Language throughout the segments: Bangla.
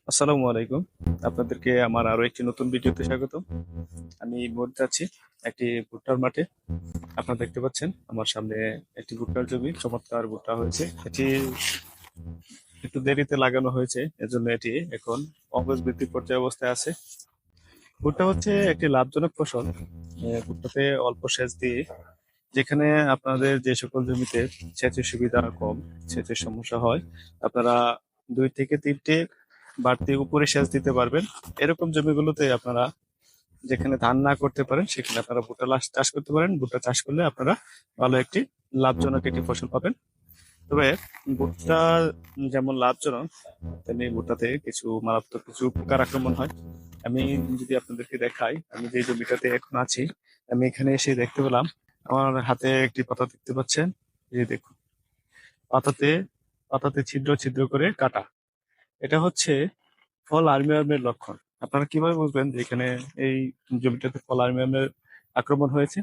আসসালামু আলাইকুম। আপনাদেরকে আমার আরো একটি নতুন ভিডিওতে স্বাগত। আমি এই মুহূর্তে আছি একটি ভুট্টার মাঠে। আপনারা দেখতে পাচ্ছেন আমার সামনে একটি ভুট্টার জমি, চমৎকার ভুট্টা হয়েছে। এটি একটু দেরিতে লাগানো হয়েছে, এজন্য এটি এখন অঙ্কুর বৃদ্ধি পর্যায়ে অবস্থায় আছে। ভুট্টা হচ্ছে একটি লাভজনক ফসল। ভুট্টাতে অল্প সেচ দিয়ে, যেখানে আপনাদের যে সকল জমিতে সেচের সুবিধা কম, সেচের সমস্যা হয়, আপনারা 2 থেকে 3টে বাড়তি উপরে সেচ দিতে পারবেন। এরকম জমিগুলোতে আপনারা যেখানে ধান না করতে পারেন সেখানে আপনারা ভুট্টা চাষ করতে পারেন। ভুট্টা চাষ করলে আপনারা ভালো একটি লাভজনক একটি ফসল পাবেন। তবে ভুট্টা যেমন লাভজনক, তেমনি ভুট্টাতে কিছু মারাত্মক কিছু পোকার আক্রমণ হয়। আমি যদি আপনাদেরকে দেখাই, আমি যে জমিটাতে এখন আছি, আমি এখানে এসে দেখতে পেলাম আমার হাতে একটি পাতা দেখতে পাচ্ছেন। এই যে দেখুন, পাতাতে পাতাতে ছিদ্র ছিদ্র করে কাটা। এটা হচ্ছে ফল আর্মিওয়ার্মের লক্ষণ। আপনারা কিভাবে বুঝবেন যে এখানে এই জমিটাতে ফল আর্মিওয়ার্মের আক্রমণ হয়েছে?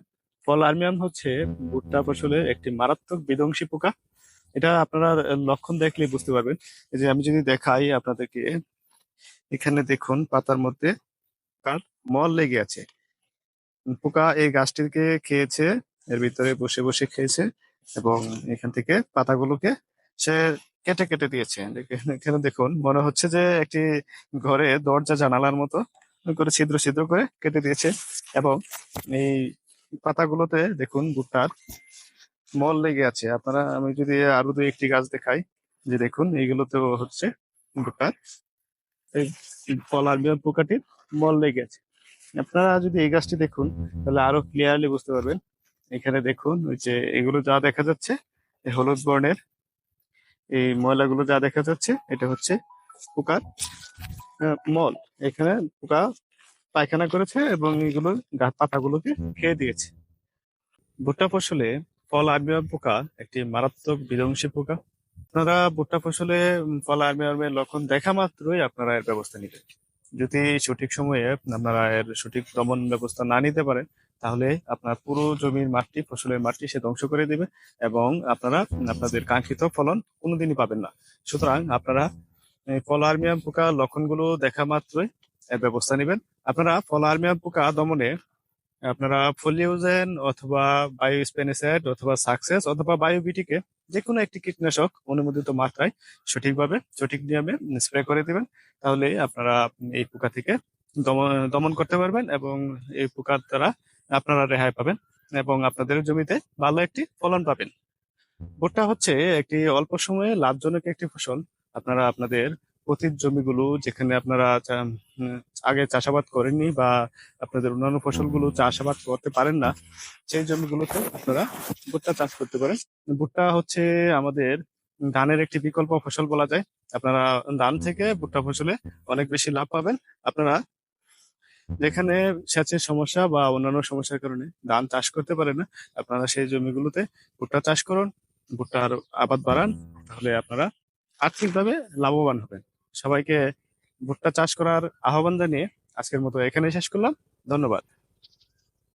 ফল আর্মিওয়ার্ম হচ্ছে ভুট্টা ফসলের একটি মারাত্মক বিধ্বংসী পোকা। এটা আপনারা লক্ষণ দেখলে বুঝতে পারবেন। এই যে আমি যদি দেখাই আপনাদেরকে, এখানে দেখুন পাতার মধ্যে পোকার মল লেগে আছে। পোকা এই গাছটিকে খেয়েছে, এর ভিতরে বসে বসে খেয়েছে এবং এখান থেকে পাতাগুলোকে সে কেটে কেটে দিয়েছে। এখানে দেখুন, মনে হচ্ছে যে একটি ঘরে দরজা জানালার মতো করে ছিদ্র ছিদ্র করে কেটে দিয়েছে। এবং এই পাতাগুলোতে দেখুন ভুট্টার মল লেগে আছে। আমি যদি আরো 2-1টি গাছ দেখাই, যে দেখুন এইগুলোতেও হচ্ছে ভুট্টার এই ফলার পোকাটির মল লেগে আছে। আপনারা যদি এই গাছটি দেখুন তাহলে আরো ক্লিয়ারলি বুঝতে পারবেন। এখানে দেখুন, ওই যে এগুলো যা দেখা যাচ্ছে, এই হলুদ বর্ণের এই ময়লাগুলো যা দেখা যাচ্ছে, এটা হচ্ছে পোকার মল। এখানে পোকা পায়খানা করেছে এবং এগুলো পাতাগুলোকে খেয়ে দিয়েছে। ভুট্টা ফসলে ফল আর্মিওয়ার্ম পোকা একটি মারাত্মক বিধ্বংসী পোকা। আপনারা ভুট্টা ফসলে ফল আর্মিওয়ার্মের লক্ষণ দেখা মাত্রই আপনারা এর ব্যবস্থা নিবেন। যদি সঠিক সময়ে আপনারা এর সঠিক দমন ব্যবস্থা না নিতে পারেন, তাহলে আপনার পুরো জমির মাঠটি, ফসলের মাঠটি সে ধ্বংস করে দিবে এবং আপনারা আপনাদের কাঙ্ক্ষিত ফলন কোনোদিনই পাবেন না। সুতরাং আপনারা এই ফল আর্মিয়াম পোকা লক্ষণগুলো দেখা মাত্রই এর ব্যবস্থা নেবেন। আপনারা ফল আর্মিয়াম পোকা দমনে আপনারা ফলিওজেন অথবা বায়োস্পেনিসাইড অথবা সাকসেস অথবা বায়োবিটিকে যে কোনো একটি কীটনাশক অনুমোদিত মাত্রায় সঠিকভাবে সঠিক নিয়মে স্প্রে করে দিবেন। তাহলে আপনারা এই পোকা থেকে দমন দমন করতে পারবেন এবং এই পোকার দ্বারা আপনারা রেহাই পাবেন এবং আপনাদের জমিতে ভালো একটি ফলন পাবেন। ভুট্টা হচ্ছে একটি অল্প সময়ে লাভজনক একটি ফসল। আপনারা আপনাদের পতিত জমিগুলো, যেখানে আপনারা উম, আগে চাষাবাদ করেননি বা আপনাদের অন্যান্য ফসলগুলো চাষাবাদ করতে পারেন না, সেই জমিগুলোতে আপনারা ভুট্টা চাষ করতে পারেন। ভুট্টা হচ্ছে আমাদের ধানের একটি বিকল্প ফসল বলা যায়। আপনারা ধান থেকে ভুট্টা ফসলে অনেক বেশি লাভ পাবেন। আপনারা যেখানে সেচের সমস্যা বা অন্যান্য সমস্যার কারণে ধান চাষ করতে পারে না, আপনারা সেই জমিগুলোতে ভুট্টা চাষ করুন, ভুট্টার আবাদ বাড়ান, তাহলে আপনারা আর্থিকভাবে লাভবান হবেন। সবাইকে ভুট্টা চাষ করার আহ্বান জানিয়ে আজকের মতো এখানে শেষ করলাম। ধন্যবাদ।